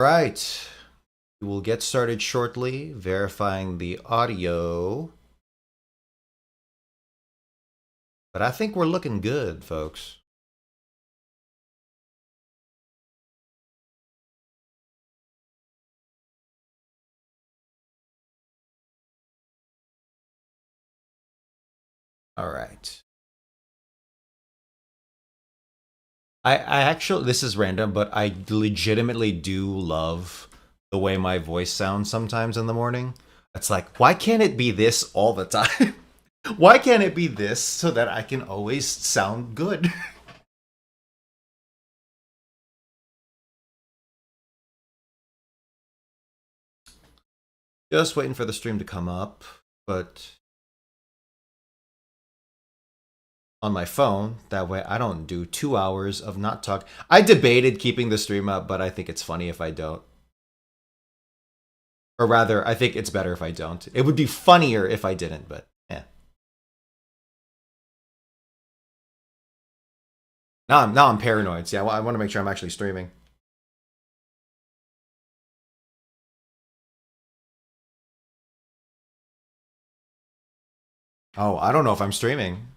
Right. We will get started shortly, verifying the audio. But I think we're looking good, folks. All right. I actually, this is random, but I legitimately do love the way my voice sounds sometimes in the morning. It's like, why can't it be this all the time? Why can't it be this so that I can always sound good? Just waiting for the stream to come up, but on my phone, that way I don't do 2 hours of not talk. I debated keeping the stream up, but I think it's funny if I don't. Or rather, I think it's better if I don't. It would be funnier if I didn't, but yeah. Now I'm paranoid. See, I want to make sure I'm actually streaming. Oh, I don't know if I'm streaming.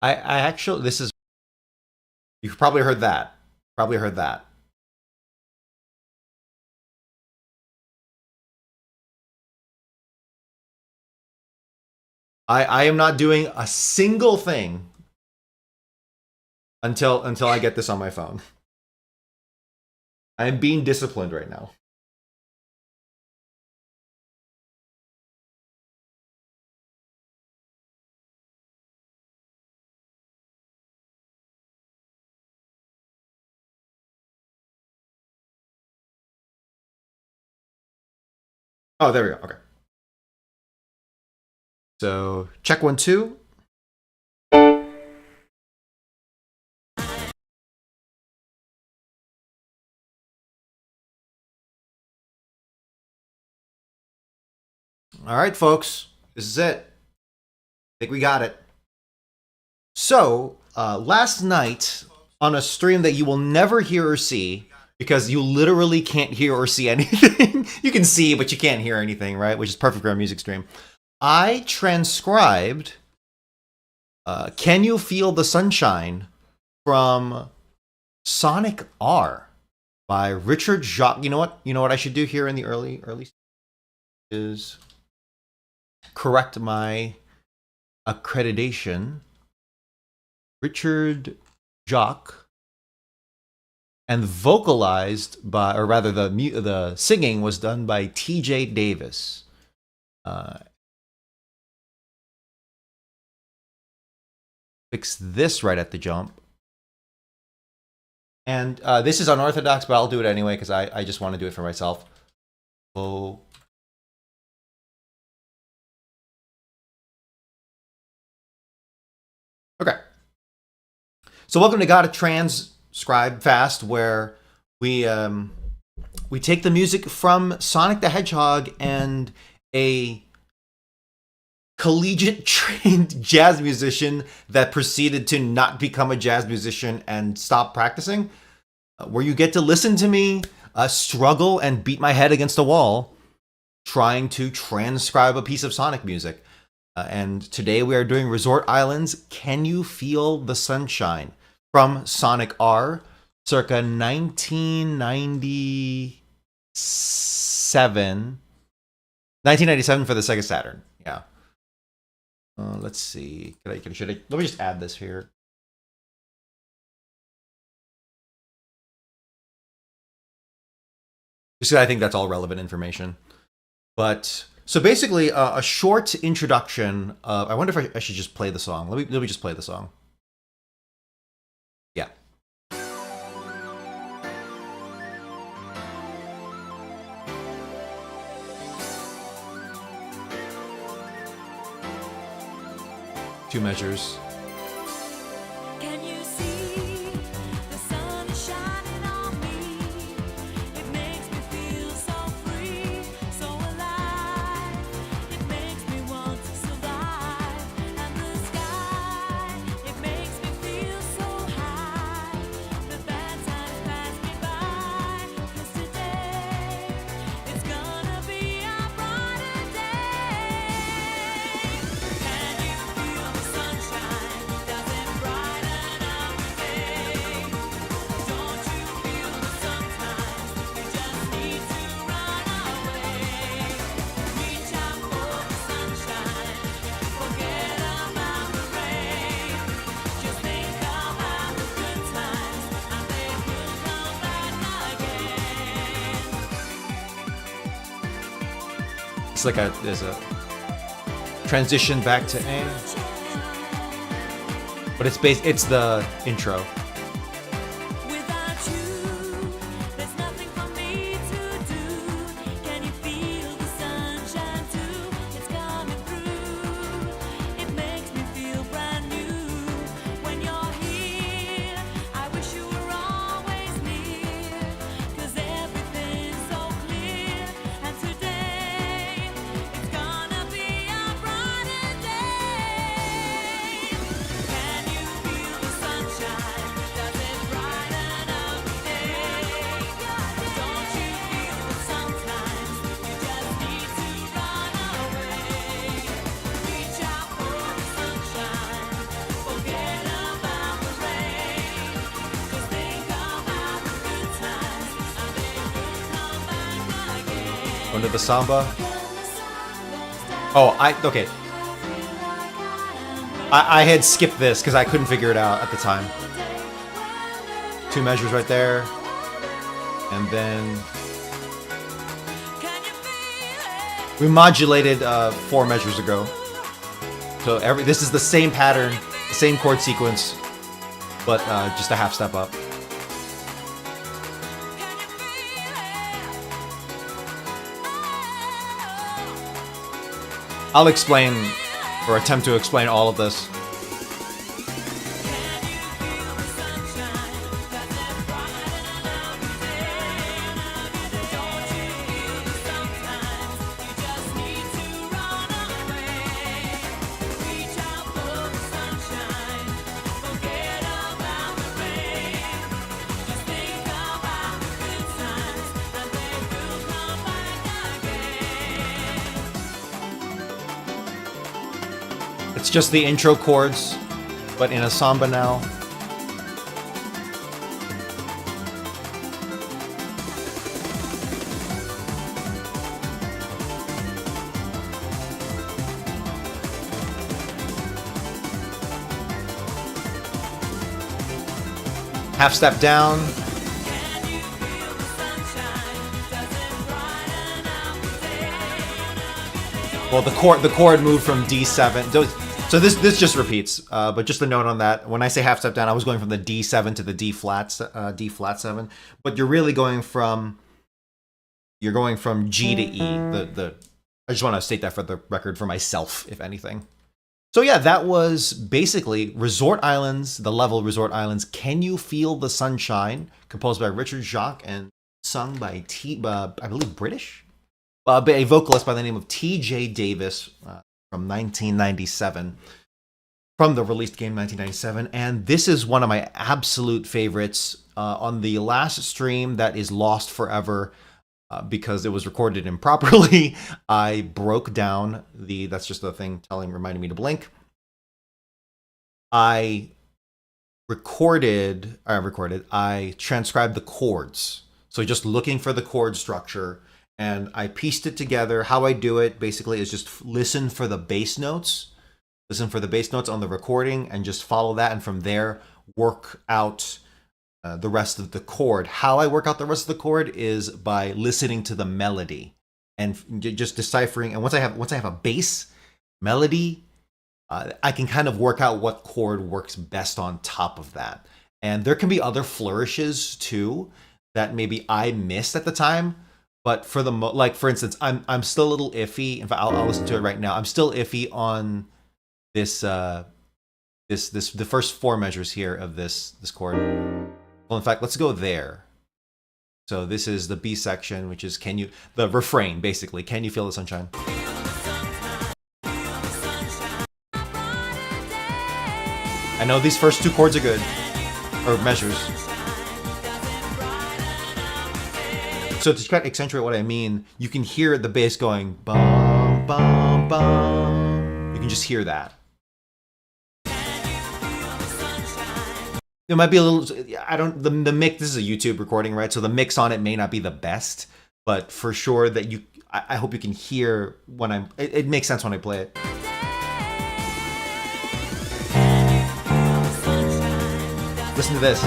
I actually, this is, you've probably heard that. Probably heard that. I am not doing a single thing until I get this on my phone. I am being disciplined right now. Oh, there we go. Okay. So check 1, 2. All right, folks. This is it. I think we got it. So, last night on a stream that you will never hear or see, because you literally can't hear or see anything. You can see, but you can't hear anything, right? Which is perfect for a music stream. I transcribed Can You Feel the Sunshine from Sonic R by Richard Jacques. You know what? You know what I should do here in the early is correct my accreditation. Richard Jacques, and vocalized by, or rather, the singing was done by T.J. Davis. Fix this right at the jump. And this is unorthodox, but I'll do it anyway because I just want to do it for myself. Oh. Okay. So welcome to Gotta Transcribe Fast, where we take the music from Sonic the Hedgehog and a collegiate trained jazz musician that proceeded to not become a jazz musician and stop practicing, where you get to listen to me struggle and beat my head against a wall trying to transcribe a piece of Sonic music. And today we are doing Resort Island's Can You Feel the Sunshine from Sonic R, circa 1997 for the Sega Saturn. Yeah. Let's see. Let me just add this here. Just I think that's all relevant information. But so basically, a short introduction. I wonder if I should just play the song. Let me just play the song. Yeah. Two measures. Can you see the sun is shining on me? It makes me feel so free, so alive. It makes me want to survive. And It's like there's a transition back to A. But it's the intro. Without you, there's nothing for me to do. Can you feel the sunshine too? It's coming through. It makes me feel brand new. When you're here, I wish you were always near. 'Cause everything's so clear. And today, it's gonna be a brighter day. Can you feel the sunshine? Does it brighten up the day? Don't you feel that sometimes you just need to run away? Reach out for the sunshine, forget about the rain. Just think about the good times, and they will come back again. Going to the samba. Oh, okay. I had skipped this because I couldn't figure it out at the time. 2 measures right there, and then Can you feel it? we modulated 4 measures ago. So this is the same pattern, the same chord sequence, but just a half step up. Can you feel it? I'll explain or attempt to explain all of this. Can you feel the sunshine? Does it brighten up the day? Don't you feel that sometimes you just need to run away? Reach out for the sunshine, forget about the rain. Just think about the good times, and they will come back again. It's just the intro chords, but in a samba now. Half step down. Can you feel the sunshine? Does it brighten up the day? Well, the chord moved from D7. So this just repeats, but just a note on that. When I say half step down, I was going from the D7 to the D flat 7, but you're really going from G to E. I just want to state that for the record for myself, if anything. So yeah, that was basically Resort Islands, the level Resort Islands. Can You Feel the Sunshine? Composed by Richard Jacques and sung by I believe British, a vocalist by the name of T.J. Davis. From 1997, from the released game 1997, and this is one of my absolute favorites. On the last stream that is lost forever because it was recorded improperly, I broke down that's just the thing reminding me to blink. I transcribed the chords. So just looking for the chord structure, and I pieced it together. How I do it basically is just listen for the bass notes. Listen for the bass notes on the recording and just follow that. And from there, work out the rest of the chord. How I work out the rest of the chord is by listening to the melody and just deciphering. And once I have a bass melody, I can kind of work out what chord works best on top of that. And there can be other flourishes too that maybe I missed at the time. But for for instance, I'm still a little iffy. In fact, I'll listen to it right now. I'm still iffy on the first 4 measures here of this chord. Well, in fact, let's go there. So this is the B section, which is the refrain basically. Can you feel the sunshine? I know these first 2 chords are good, or measures. So to try to accentuate what I mean, you can hear the bass going bum bum bum. You can just hear that. It might be a little. The mix. This is a YouTube recording, right? So the mix on it may not be the best, but for sure that I hope you can hear when it makes sense when I play it. Listen to this.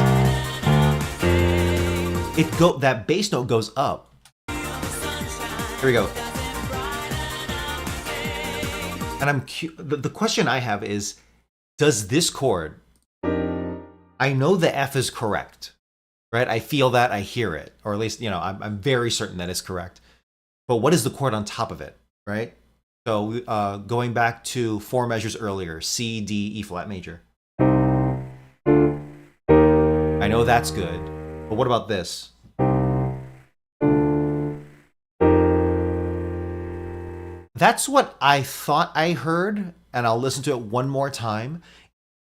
That bass note goes up. Here we go. And the question I have is, does this chord, I know the F is correct, right? I feel that, I hear it, or at least, I'm very certain that it's correct. But what is the chord on top of it, right? So going back to 4 measures earlier, C, D, E flat major. I know that's good, but what about this? That's what I thought I heard, and I'll listen to it one more time.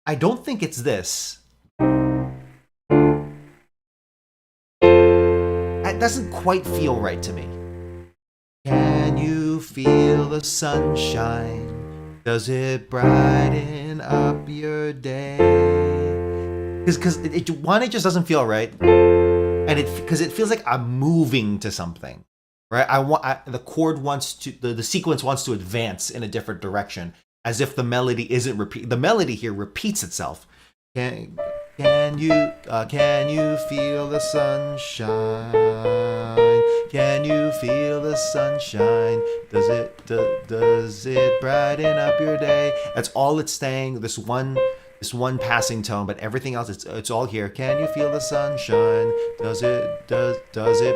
I don't think it's this. That doesn't quite feel right to me. Can you feel the sunshine? Does it brighten up your day? Because it just doesn't feel right, and because it feels like I'm moving to something, right? The chord wants to, the sequence wants to advance in a different direction, as if the melody isn't repeat. The melody here repeats itself. Can you feel the sunshine? Can you feel the sunshine? Does it brighten up your day? That's all it's saying. This one passing tone, but everything else, it's all here. Can you feel the sunshine? Does it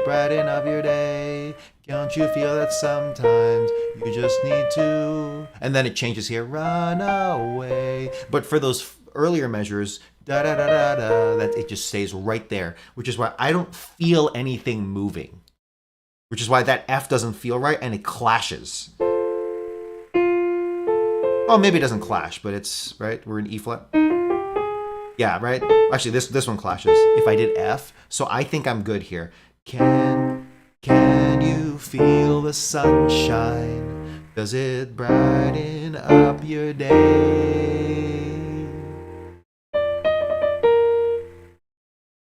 brighten up your day? Don't you feel that sometimes you just need to? And then it changes here. Run away. But for those earlier measures, da da da da da, that it just stays right there, which is why I don't feel anything moving. Which is why that F doesn't feel right, and it clashes. Oh, maybe it doesn't clash, but it's right. We're in E flat. Yeah, right. Actually, this one clashes. If I did F, so I think I'm good here. Can you feel the sunshine? Does it brighten up your day?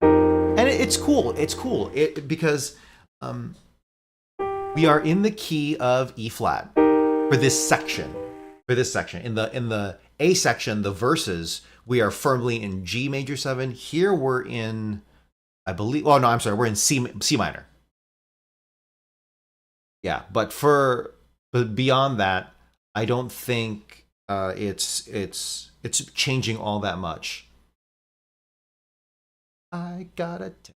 And it's cool. It's cool. Because we are in the key of E flat for this section. In the A section, the verses, we are firmly in G major 7. Here we're in, I believe. Oh no, I'm sorry. We're in C minor. Yeah, but beyond that, I don't think it's changing all that much. I gotta tell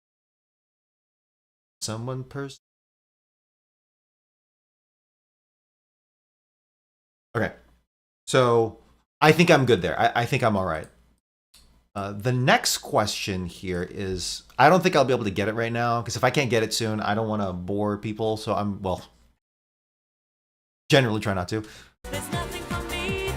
someone person. Okay, so I think I'm good there. I think I'm all right. The next question here is, I don't think I'll be able to get it right now, because if I can't get it soon, I don't want to bore people. So generally try not to. There's nothing for me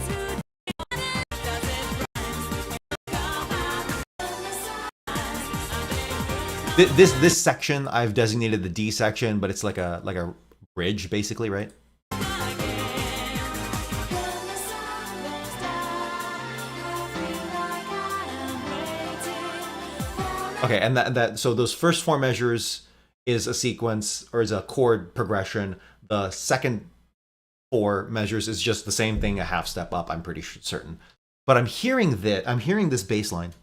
to do. This section I've designated the D section, but it's like a bridge basically, right? Okay, and so those first 4 measures is a sequence, or is a chord progression. The second 4 measures is just the same thing, a half step up, I'm pretty certain. But I'm hearing this bass line.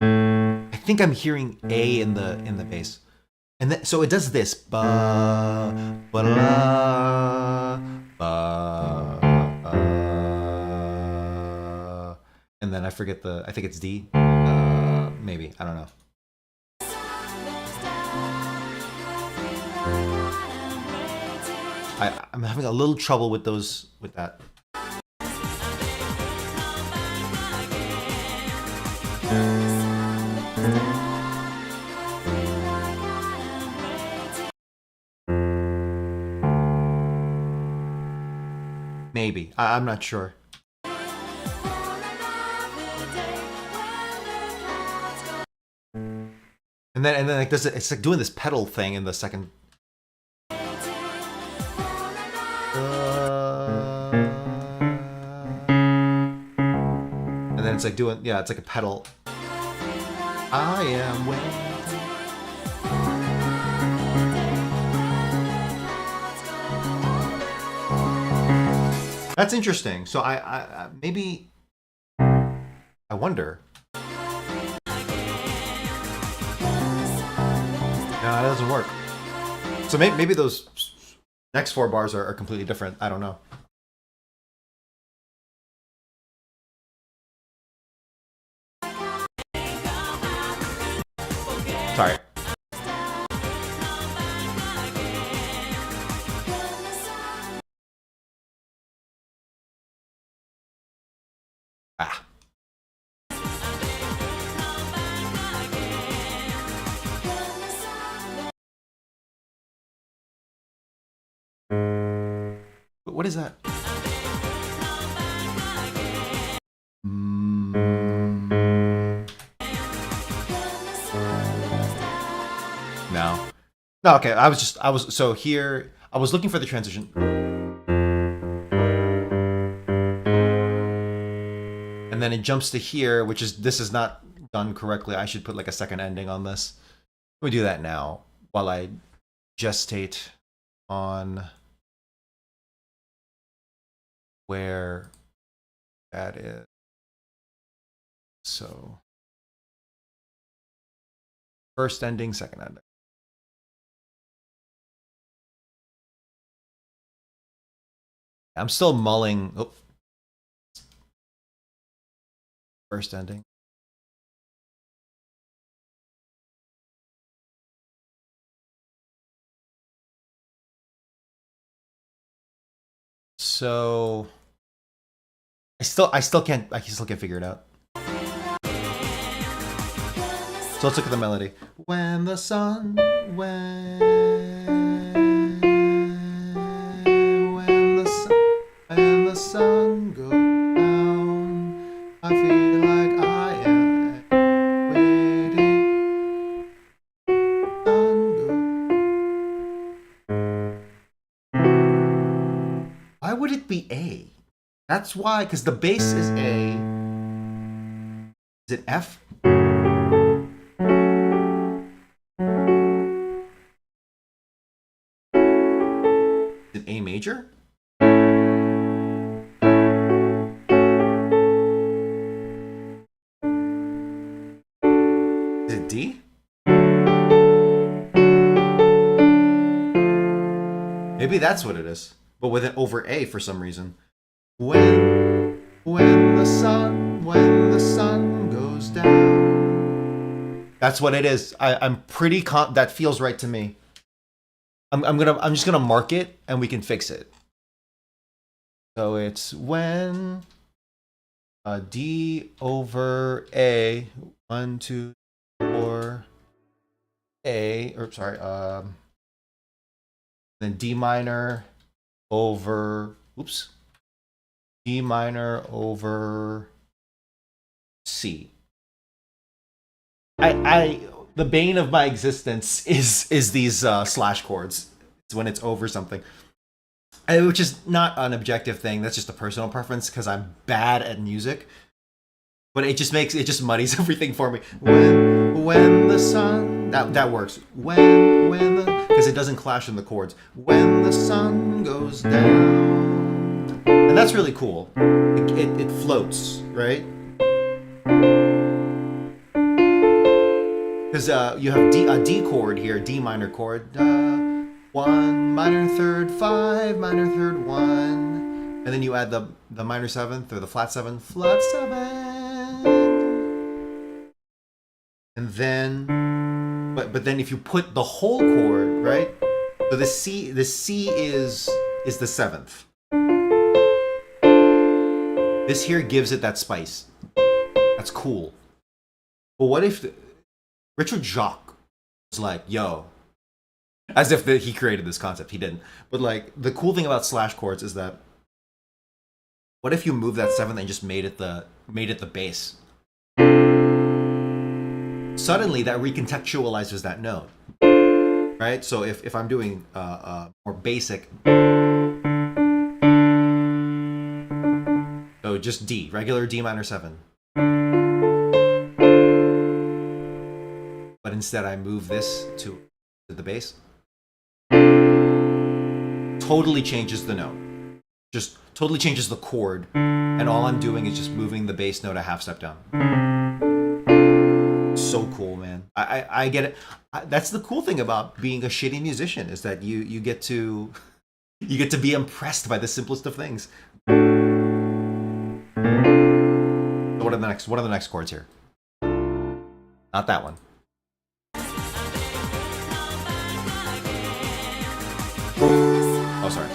I think I'm hearing A in the bass. And then, so it does this. Ba, ba, la, ba, and then I forget I think it's D. Maybe, I don't know. I'm having a little trouble with that. Maybe, I'm not sure. And then like this, it's like doing this pedal thing in the second. And then it's like doing, yeah, it's like a pedal. I am waiting. That's interesting. So I maybe, I wonder. No, it doesn't work. So maybe those Next 4 bars are completely different. I don't know. Sorry. Ah. What is that? No. No, okay. I was so here. I was looking for the transition. And then it jumps to here, which is, this is not done correctly. I should put like a second ending on this. Let me do that now while I gestate on where that is. So first ending, second ending. I'm still mulling. Oh. First ending. So I still can't figure it out. So let's look at the melody. When the sun when the sun goes down, I feel like I am waiting. Why would it be A? That's why, because the bass is A. Is it F? Is it A major? Is it D? Maybe that's what it is, but with it over A for some reason. When the sun goes down. That's what it is. I'm pretty that feels right to me. I'm just gonna mark it and we can fix it. So it's when D over A, 1, 2, 4, A, or sorry, then D minor over, oops, D minor over C. The bane of my existence is these slash chords. It's when it's over something, which is not an objective thing. That's just a personal preference because I'm bad at music. But it just muddies everything for me. When the sun, that works. When the, because it doesn't clash in the chords. When the sun goes down, and that's really cool. It floats, right? Because you have a D chord here, D minor chord, 1 minor third 5 minor third 1, and then you add the minor 7th or the flat 7, and then but then if you put the whole chord, right? So the C is the 7th. This here gives it that spice. That's cool. But what if Richard Jacques was like, yo, as if he created this concept. He didn't. But like, the cool thing about slash chords is that, what if you move that 7th and just made it the bass? Suddenly that recontextualizes that note, right? So if I'm doing more basic, so just D, regular D minor 7. But instead I move this to the bass. Totally changes the note. Just totally changes the chord. And all I'm doing is just moving the bass note a half step down. So cool, man. I get it. That's the cool thing about being a shitty musician, is that you get to You get to be impressed by the simplest of things. So what are the next chords here? Not that one. Oh, sorry.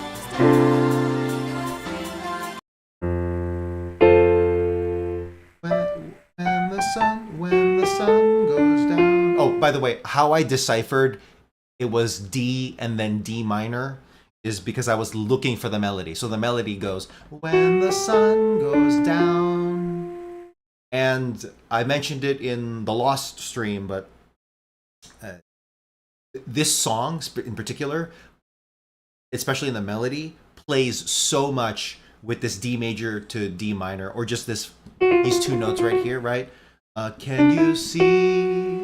When the sun goes down. Oh, by the way, how I deciphered it was D and then D minor is because I was looking for the melody. So the melody goes, when the sun goes down. And I mentioned it in the Lost stream, but this song in particular, especially in the melody, plays so much with this D major to D minor, or just these two notes right here, right? Can you see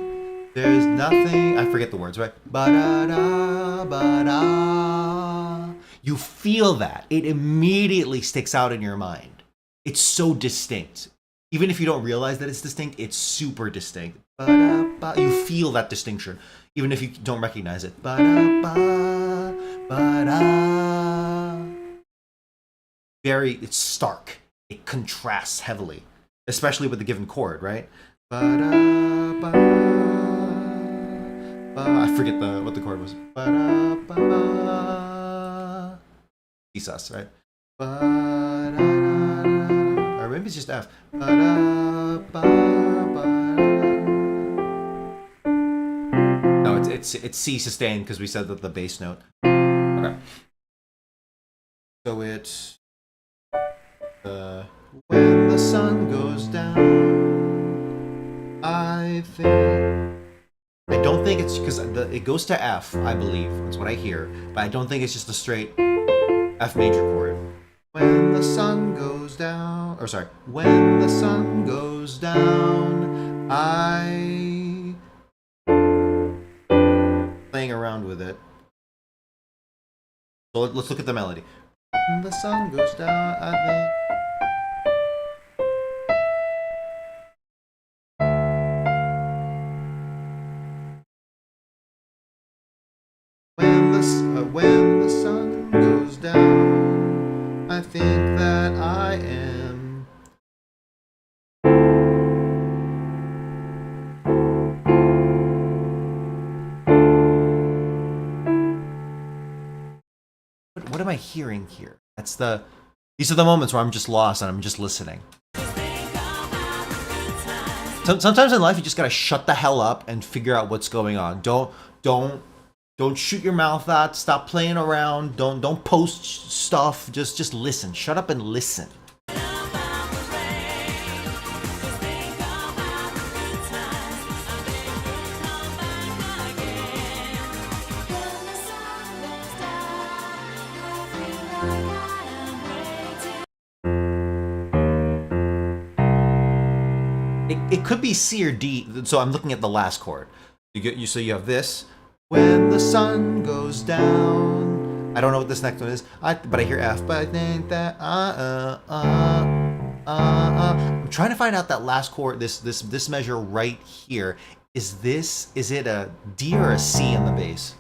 there's nothing, I forget the words, right? Ba-da-da, ba-da. You feel that. It immediately sticks out in your mind. It's so distinct. Even if you don't realize that it's distinct, it's super distinct. Ba-da-ba. You feel that distinction, even if you don't recognize it. Ba-da-ba, ba-da. It's stark. It contrasts heavily, especially with the given chord, right? Ba-da-ba, I forget what the chord was. Ba-da-ba, C sus, right? Ba-da-da, or maybe it's just F. Ba-da-ba, no, it's C sustained because we said that the bass note. Okay. So it's when the sun goes down, I don't think it's because it goes to F, I believe. That's what I hear. But I don't think it's just a straight F major chord. When the sun goes down, or sorry, when the sun goes down, I playing around with it. So let's look at the melody. When the sun goes down, I think. When the sun goes down, I think that I am. What am I hearing here? These are the moments where I'm just lost and I'm just listening. Sometimes in life you just gotta shut the hell up and figure out what's going on. Don't shoot your mouth out. Stop playing around. Don't post stuff. Just listen. Shut up and listen. It could be C or D. So I'm looking at the last chord. So you have this. When the sun goes down. I don't know what this next one is. But I hear F. But I think that I'm trying to find out that last chord. This measure right here. Is it a D or a C in the bass?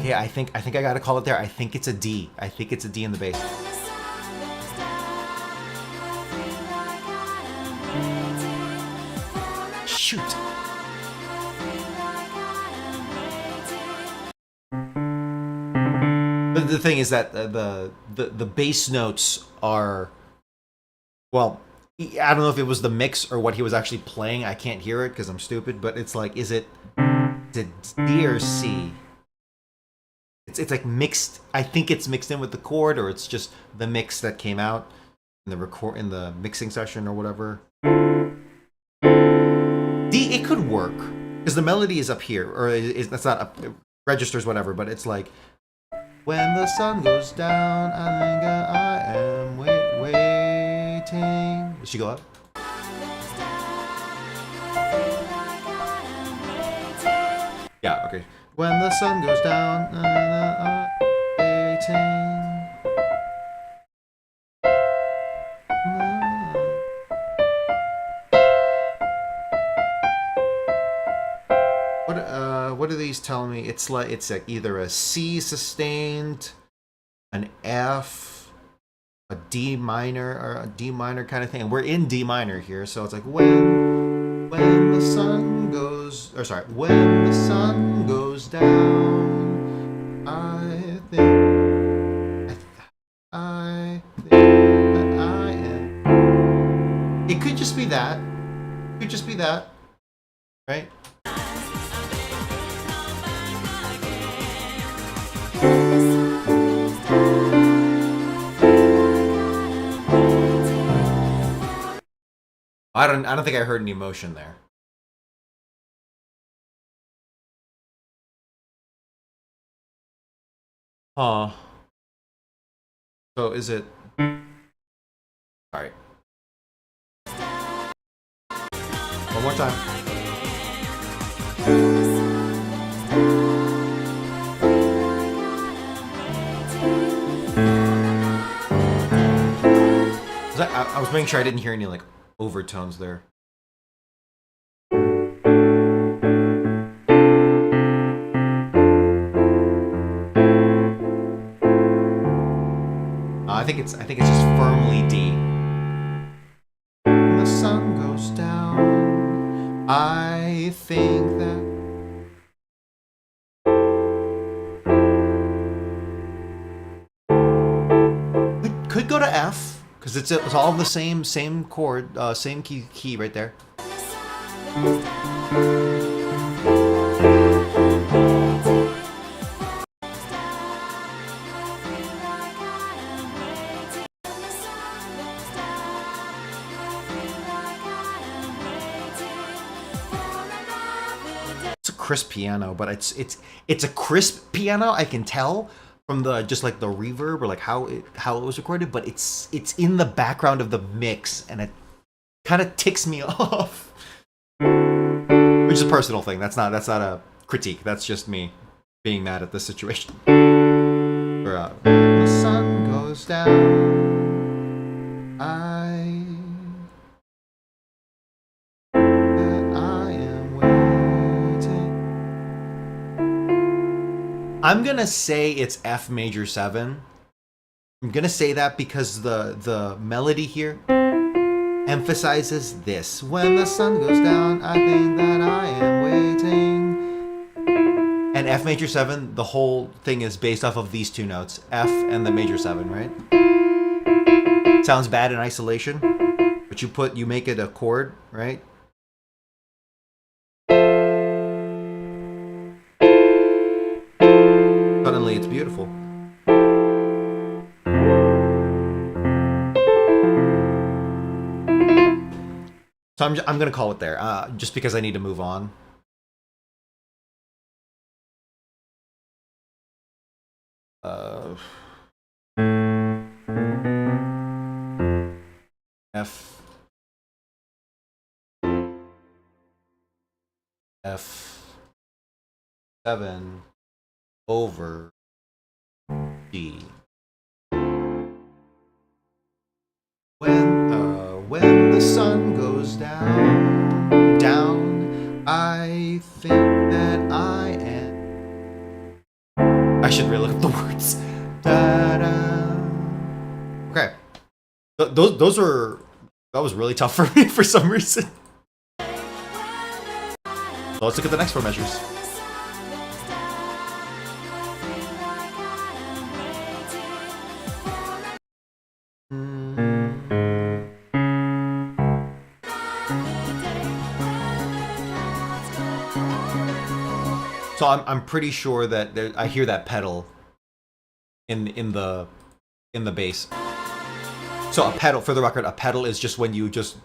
Okay, I think I gotta call it there. I think it's a D. I think it's a D in the bass. Shoot. But the thing is that the bass notes are, well, I don't know if it was the mix or what he was actually playing. I can't hear it because I'm stupid. But it's like, is it D or C? It's like mixed. I think it's mixed in with the chord, or it's just the mix that came out in the mixing session or whatever. D, it could work because the melody is up here, or that's not up. It registers whatever, but it's like when the sun goes down, I think I am waiting. Did she go up? Yeah, okay. When the sun goes down, waiting. What are these telling me? It's like either a C sustained, an F, a D minor, or a D minor kind of thing. And we're in D minor here, so it's like when the sun goes, or sorry, when the sun goes down, I think that I am. It could just be that. It could just be that, right? I don't think I heard any emotion there. Huh. So is it? All right. One more time. I was making sure I didn't hear any like overtones there. I think it's just firmly D. When the sun goes down, I think that. Could go to F because it's all the same chord, same key right there. It's a crisp piano, but it's a crisp piano. I can tell from the just like the reverb or like how it was recorded, but it's in the background of the mix, and it kind of ticks me off. Which is a personal thing. That's not a critique. That's just me being mad at this situation. When the sun goes down, I am waiting. I'm gonna say it's F major 7. I'm gonna say that because the melody here emphasizes this. When the sun goes down, I think that I am waiting. And F major 7, the whole thing is based off of these two notes, F and the major 7, right? Sounds bad in isolation, but you make it a chord, right? Suddenly it's beautiful. So I'm gonna call it there, just because I need to move on. F7 over D. When the sun goes down, I think that I am. I should really look at the words. Da-da. Okay, those were. That was really tough for me for some reason. So let's look at the next 4 measures. So I'm pretty sure that I hear that pedal in the bass. So a pedal, for the record, a pedal is just when you just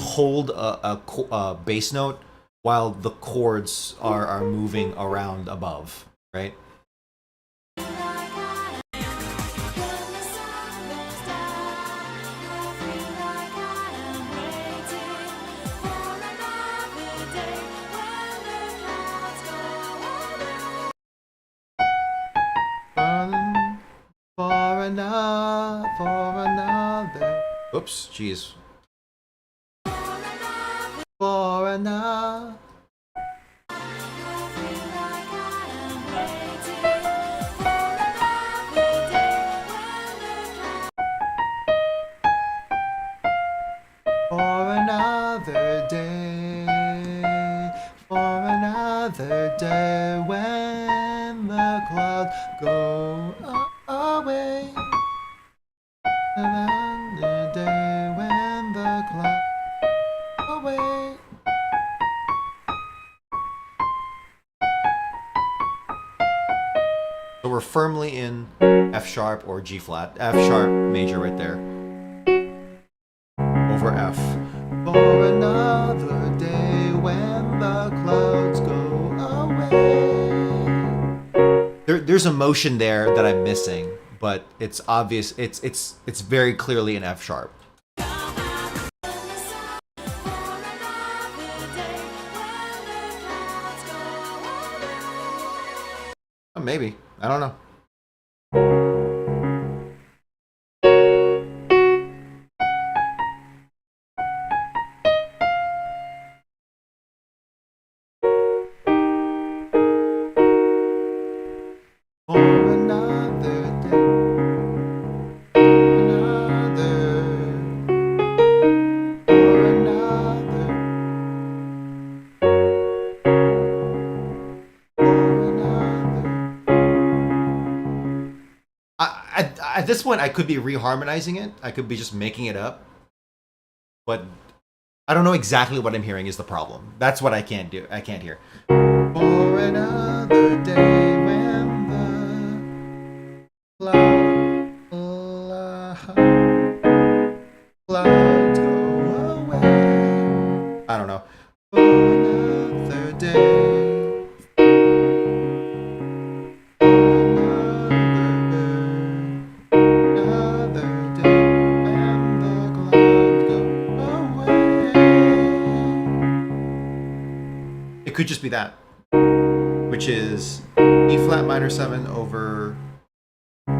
hold a bass note while the chords are moving around above, right? another. Oops, jeez. For another. For another day, for another day when the clouds go away. Another day when the clouds go away. So we're firmly in F sharp or G flat. F sharp major right there. Over F. For another day when the clouds go away. There's a motion there that I'm missing, but it's obvious. It's very clearly an F sharp. Maybe. I don't know. For another day, for another, at this point, I could be reharmonizing it. I could be just making it up. But I don't know exactly what I'm hearing is the problem. That's what I can't do. I can't hear. For another day when the clouds go away. I don't know. For another day. It could just be that, which is E flat minor 7 over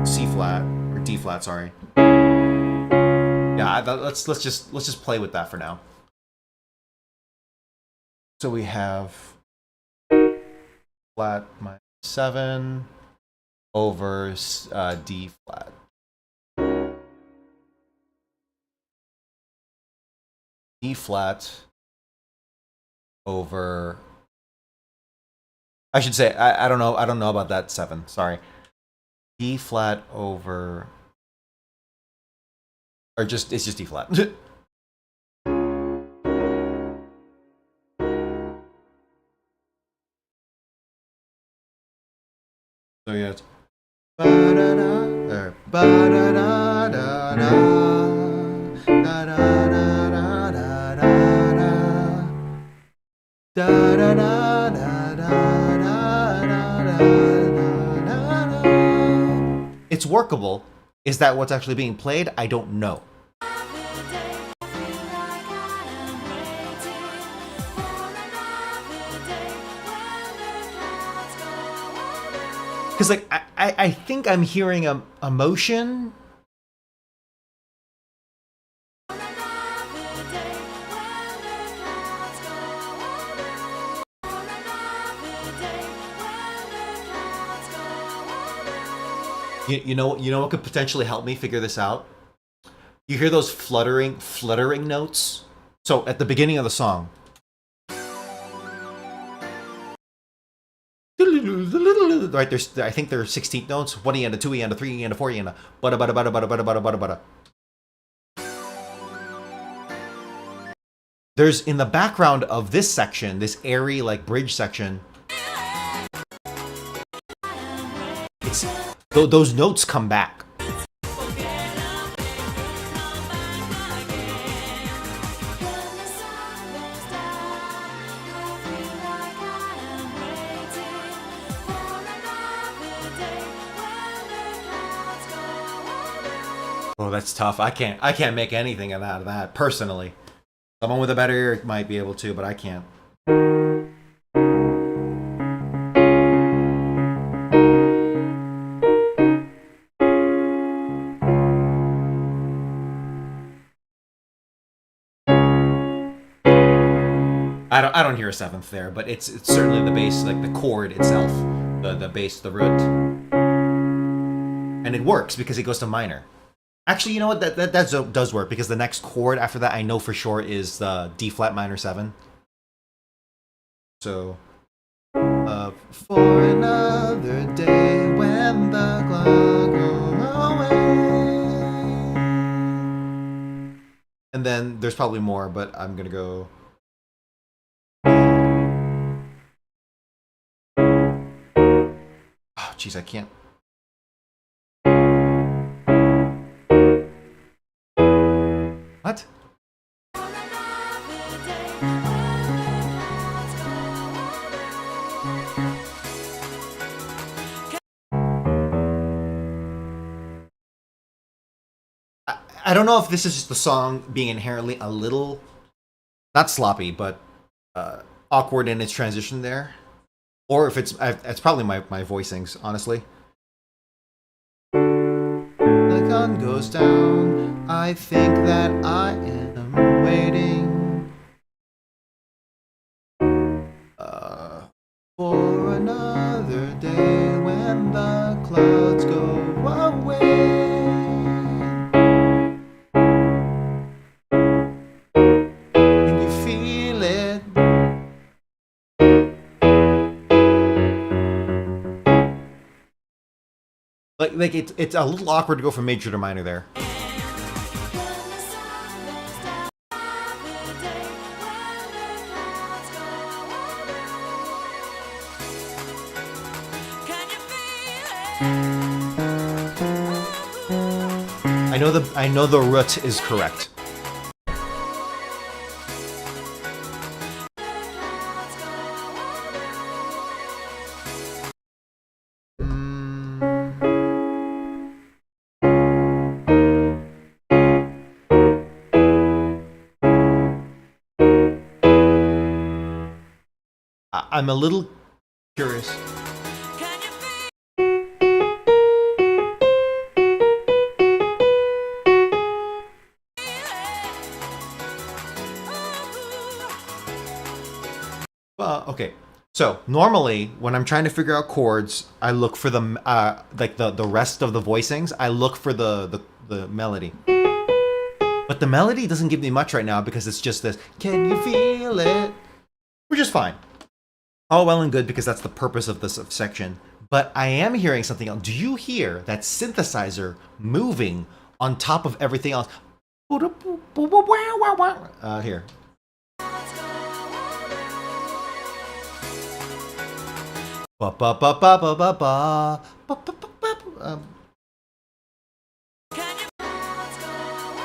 C flat or D flat. Sorry. Yeah, let's just play with that for now. So we have flat minor 7 over D flat. D flat over. I should say I don't know about that 7. Sorry. D flat over, or just it's just D flat. So yeah, it's ba-da-da, ba-da-da-da-da, da-da-da-da-da-da, da-da-da-da-da-da. It's workable. Is that what's actually being played? I don't know. Because like I think I'm hearing a motion. You know what could potentially help me figure this out? You hear those fluttering notes? So at the beginning of the song. Right, I think there are 16 notes. 1 e and a 2 e and a 3 e and a 4 e and a bada bada bada bada bada bada bada bada. There's in the background of this section, this airy like bridge section. Those notes come back. Oh, that's tough. I can't make anything out of that personally. Someone with a better ear might be able to, but I can't. I don't hear a seventh there, but it's certainly the bass, like the chord itself, the bass, the root, and it works because it goes to minor. Actually, you know what? That does work because the next chord after that I know for sure is the D flat minor 7. So, for another day when the clock goes away. And then there's probably more, but I'm gonna go. Oh, jeez, I can't. What? I don't know if this is just the song being inherently a little, not sloppy, but awkward in its transition there, or if it's probably my voicings, honestly. The gun goes down. I think that I am waiting for another day when the clouds go away. Can you feel it? Like it's a little awkward to go from major to minor there. I know the root is correct. I'm a little curious. Okay. So normally, when I'm trying to figure out chords, I look for the like the rest of the voicings. I look for the melody. But the melody doesn't give me much right now because it's just this. Can you feel it? Which is fine. All well and good because that's the purpose of this section. But I am hearing something else. Do you hear that synthesizer moving on top of everything else? Here.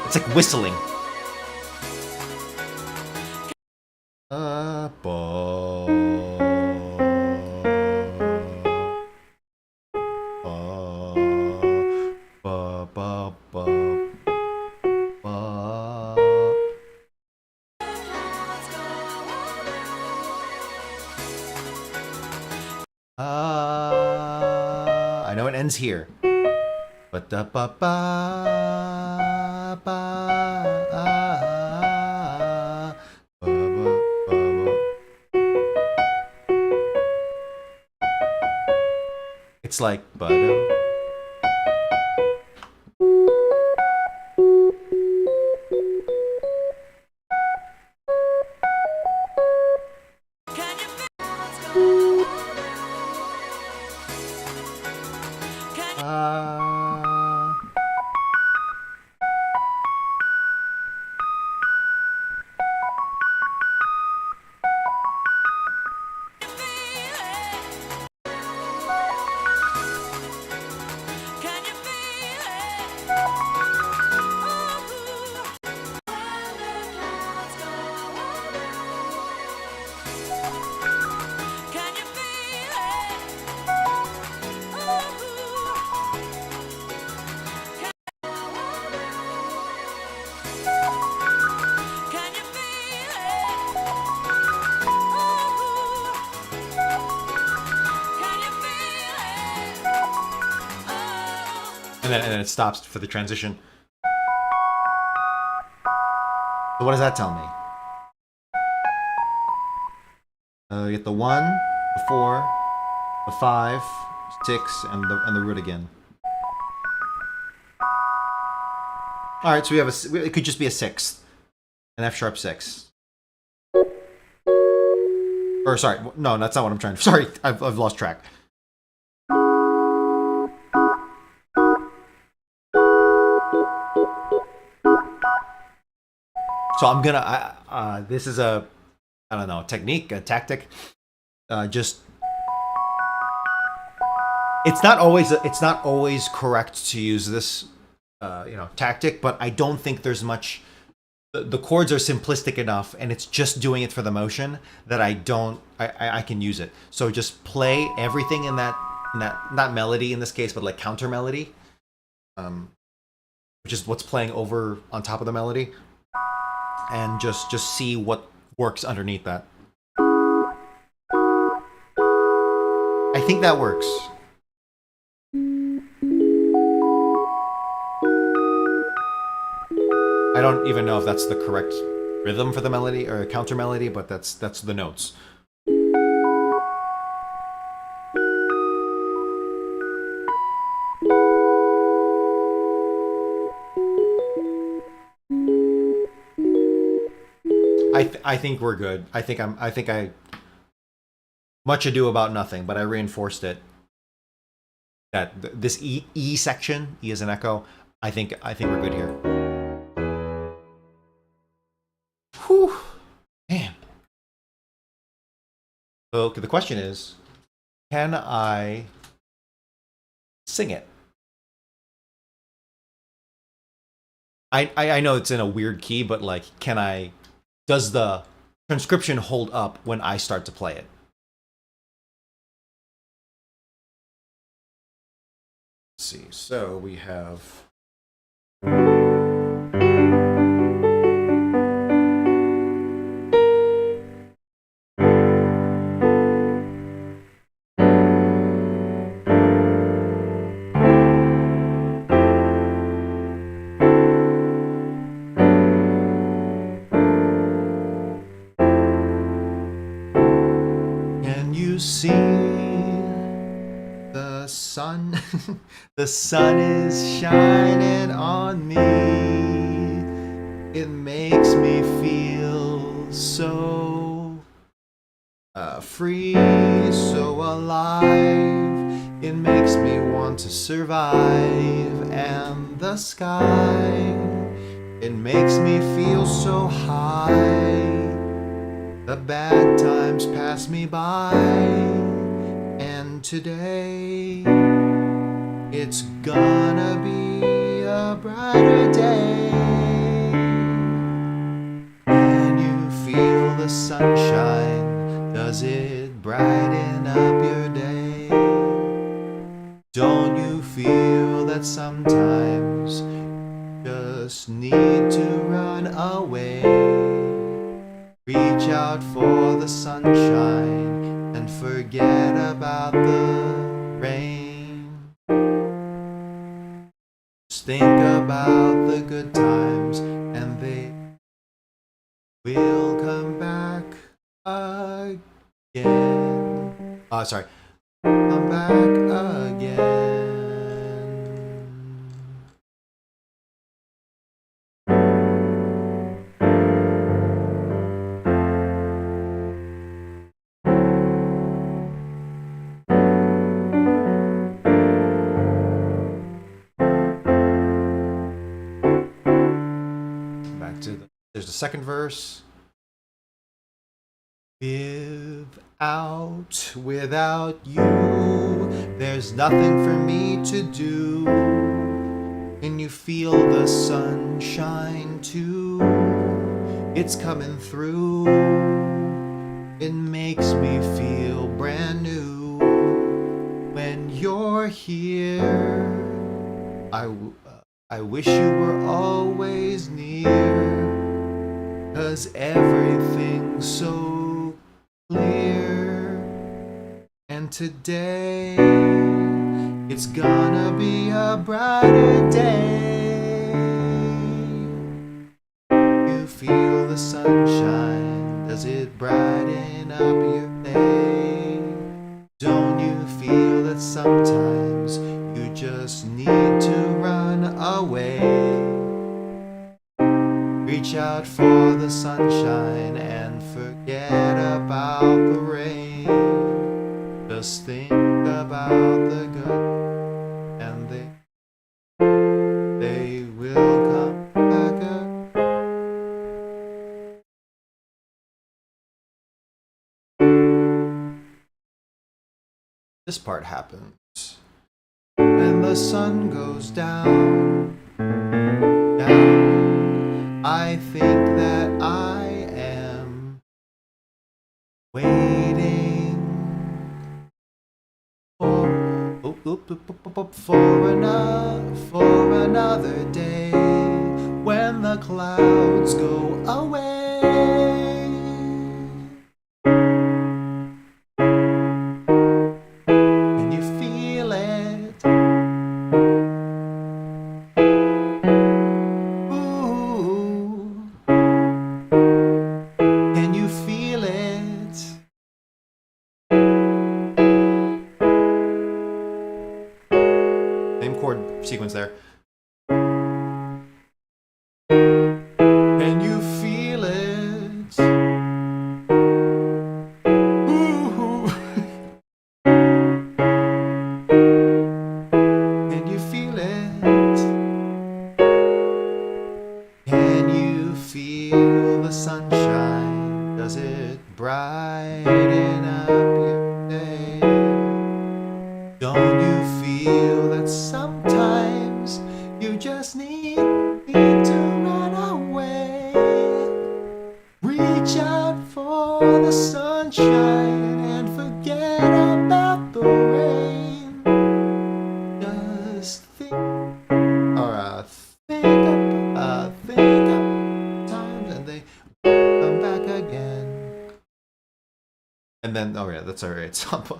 It's like whistling. I know it ends here. But it's like and then it stops for the transition. So what does that tell me? You get the 1, the 4, the 5, 6, and the root again. All right, so we have it could just be a 6th, an F sharp 6. Or sorry, no, that's not what I'm trying to. Sorry, I've lost track. So I'm gonna. This is a, I don't know, technique, a tactic. Just. It's not always correct to use this, tactic, but I don't think there's much. The chords are simplistic enough, and it's just doing it for the motion that I can use it. So just play everything in that not melody in this case, but like counter melody, which is what's playing over on top of the melody, and just see what works underneath that. I think that works. I don't even know if that's the correct rhythm for the melody or counter melody, but that's the notes. I think we're good. I think I much ado about nothing, but I reinforced it that this E section, E as an echo. I think we're good here. Whew, man. So the question is, can I sing it? I know it's in a weird key, but like, does the transcription hold up when I start to play it? Let's see. So we have. See the sun. The sun is shining on me. It makes me feel so free, so alive. It makes me want to survive. And the sky, it makes me feel so high. The bad times pass me by, and today it's gonna be a brighter day. Can you feel the sunshine? Does it brighten up your day? Don't you feel that sometimes you just need to run away? Reach out for the sunshine and forget about the rain. Just think about the good times and they will come back again. Sorry. Come back again. There's the second verse. Without you, there's nothing for me to do. And you feel the sunshine too. It's coming through. It makes me feel brand new. When you're here, I wish you were always near. 'Cause everything's so clear. And today it's gonna be a brighter day. You feel the sunshine, does it brighten up your day? sometimes you just need to run away. Reach out for the sunshine and forget about the rain. Just think about the good, and they will come back again. This part happens when the sun goes down, down. I think that I am waiting for another day when the clouds go away. Can you feel it? Ooh. Can you feel it? Same chord sequence there. Can you feel it? Ooh. Can you feel it? Can you feel the sunshine? Does it brighten up your day? Don't you feel that sometimes you just need to run away? Reach out for the sunshine and forget about the rain. Just think, or think up times, and they come back again. And then, oh yeah, that's alright. Huh.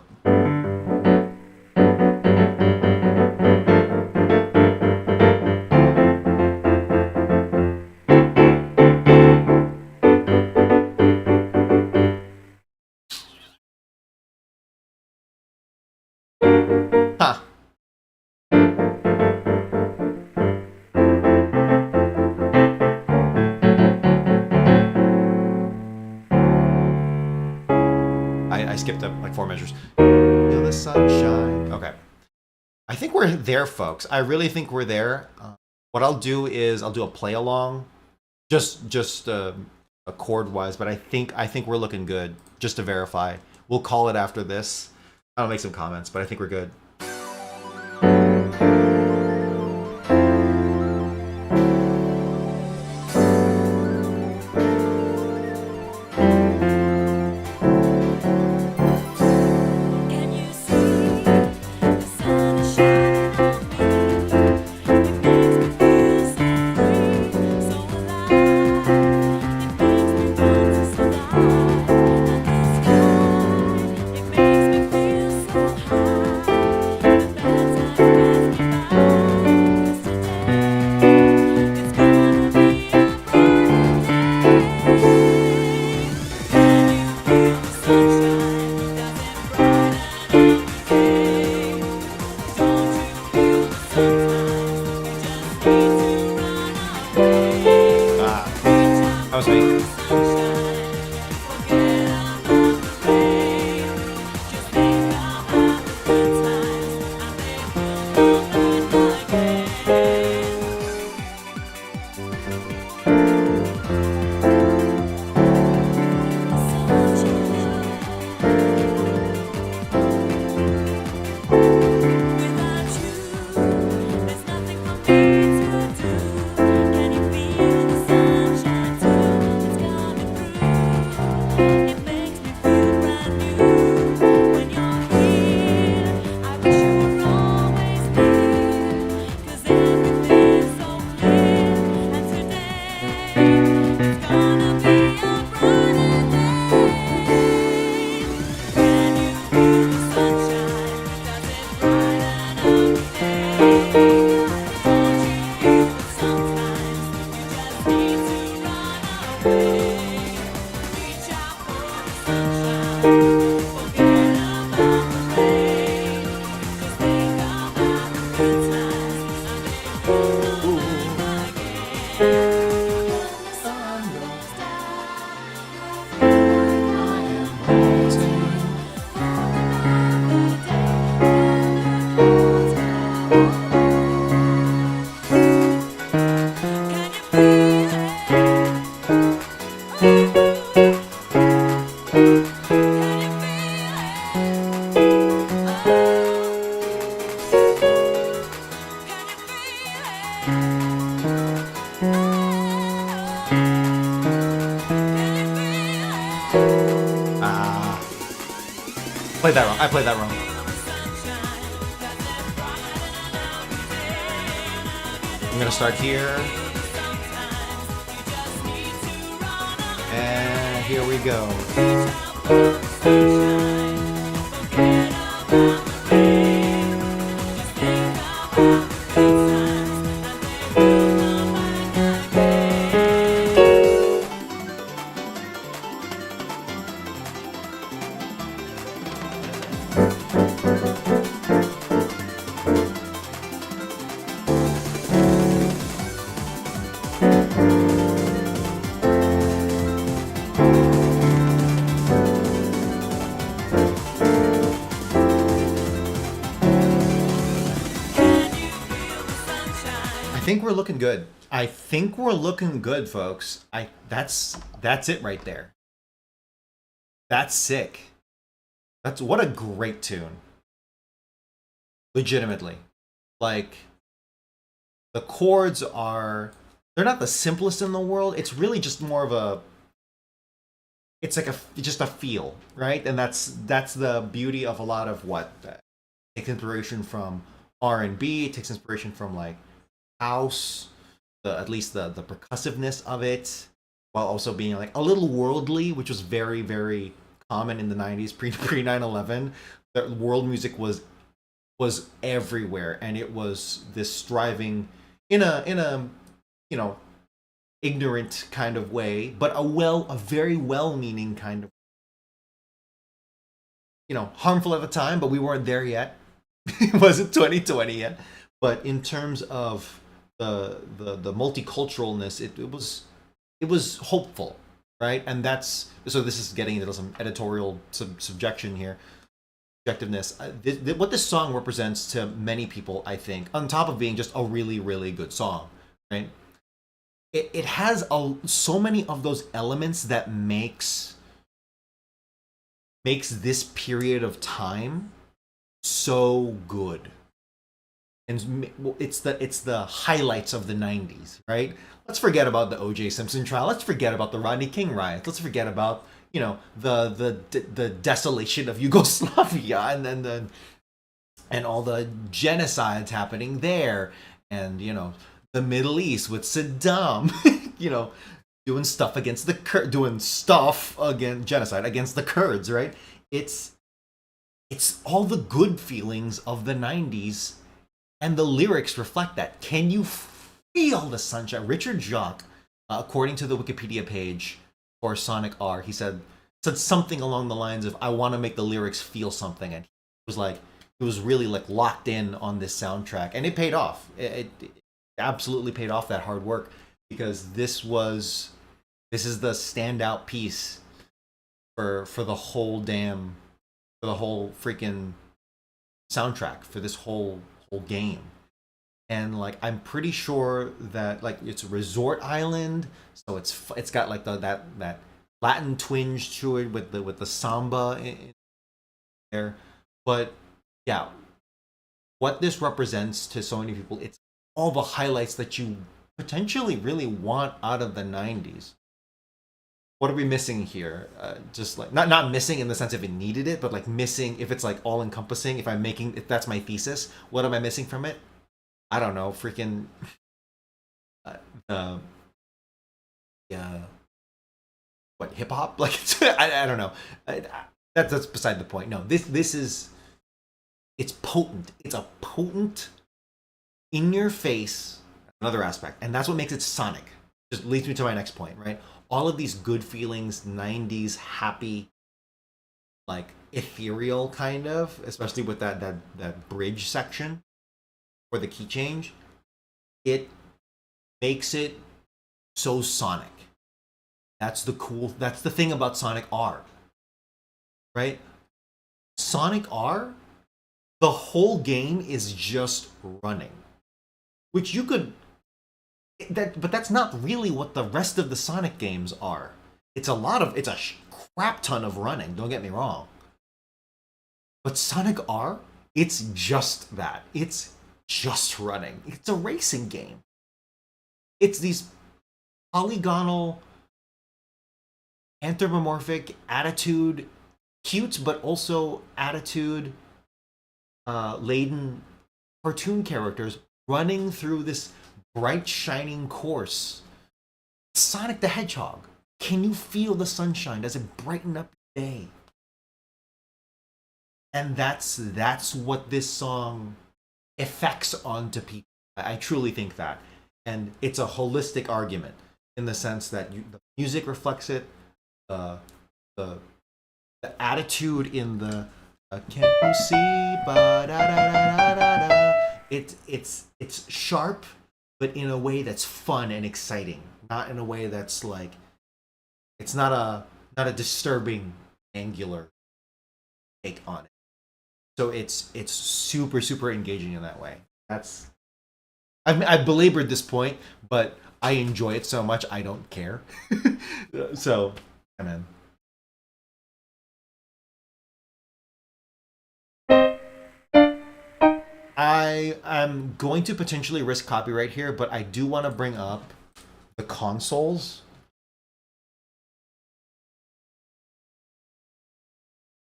I skipped up like 4 measures. Feel the sunshine. Okay. I think we're there, folks. I really think we're there. What I'll do is I'll do a play along, just a chord wise. But I think we're looking good. Just to verify, we'll call it after this. I'll make some comments, but I think we're good. Can you see the sunshine on me? It makes me feel so free, so alive. It makes me want to fly at the sky. It makes me feel so high. I played that wrong. I'm gonna start here. And here we go. I think we're looking good. I think we're looking good, folks. That's it right there. That's sick. That's what a great tune. Legitimately. Like, the chords are, they're not the simplest in the world. It's really just more of a, it's like just a feel, right? And that's the beauty of a lot of what takes inspiration from R&B. It takes inspiration from like house, at least the percussiveness of it, while also being like a little worldly, which was very, very common in the 90s, pre 9/11. The world music was everywhere, and it was this striving in a you know, ignorant kind of way, but a very well-meaning kind of, you know, harmful at the time, but we weren't there yet. It wasn't 2020 yet. But in terms of the multiculturalness, it was hopeful, right? And that's, so this is getting into some editorial subjection here, subjectiveness. What this song represents to many people, I think, on top of being just a really, really good song, right? It has so many of those elements that makes this period of time so good. And it's the highlights of the 90s, right? Let's forget about the O.J. Simpson trial. Let's forget about the Rodney King riots. Let's forget about, you know, the desolation of Yugoslavia, and all the genocides happening there, and, you know, the Middle East with Saddam, you know, doing stuff against genocide against the Kurds, right? It's all the good feelings of the 90s, and the lyrics reflect that. Can you feel the sunshine? Richard Jacques, according to the Wikipedia page for Sonic R, he said something along the lines of, I want to make the lyrics feel something. And he was really like locked in on this soundtrack, and it paid off. It absolutely paid off that hard work, because this is the standout piece for the whole freaking soundtrack, for this whole game. And like, I'm pretty sure that, like, it's a resort island, so it's got like that Latin twinge to it with the samba in there. But yeah, what this represents to so many people, it's all the highlights that you potentially really want out of the 90s. What are we missing here? Just like, not missing in the sense of it needed it, but like missing if it's like all encompassing. If that's my thesis, what am I missing from it? I don't know. Freaking what, hip hop? Like, I don't know. That's beside the point. No, this is, it's potent. It's a potent, in your face, another aspect, and that's what makes it Sonic. Just leads me to my next point, right? All of these good feelings, 90s happy, like ethereal kind of, especially with that bridge section for the key change, it makes it so Sonic. That's the thing about Sonic R, right? Sonic R, the whole game is just running, which you could, but that's not really what the rest of the Sonic games are. It's a crap ton of running, don't get me wrong. But Sonic R, it's just that. It's just running. It's a racing game. It's these polygonal, anthropomorphic attitude cute but also attitude laden cartoon characters running through this bright shining course. Sonic the Hedgehog. Can you feel the sunshine? Does it brighten up your day? And that's what this song affects onto people. I truly think that. And it's a holistic argument in the sense that the music reflects it, the attitude in the can't you see ba da da da da da. It's sharp, but in a way that's fun and exciting, not in a way that's like it's not a disturbing angular take on it. So it's super super engaging in that way. I've belabored this point, but I enjoy it so much I don't care. So, yeah, man. I am going to potentially risk copyright here, but I do want to bring up the consoles.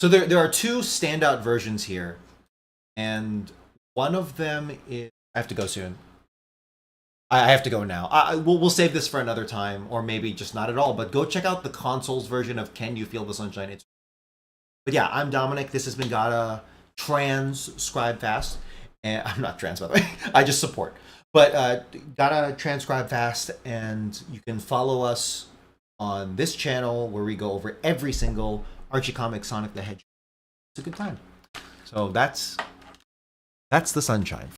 So there are two standout versions here, and one of them is. I have to go soon. I have to go now. We'll save this for another time, or maybe just not at all. But go check out the consoles version of "Can You Feel the Sunshine?" But yeah, I'm Dominic. This has been Gotta Transcribe Fast, and I'm not trans by the way. I just support. But Gotta Transcribe Fast, and you can follow us on this channel where we go over every single Archie comic, Sonic the Hedgehog. It's a good time. So that's the sunshine.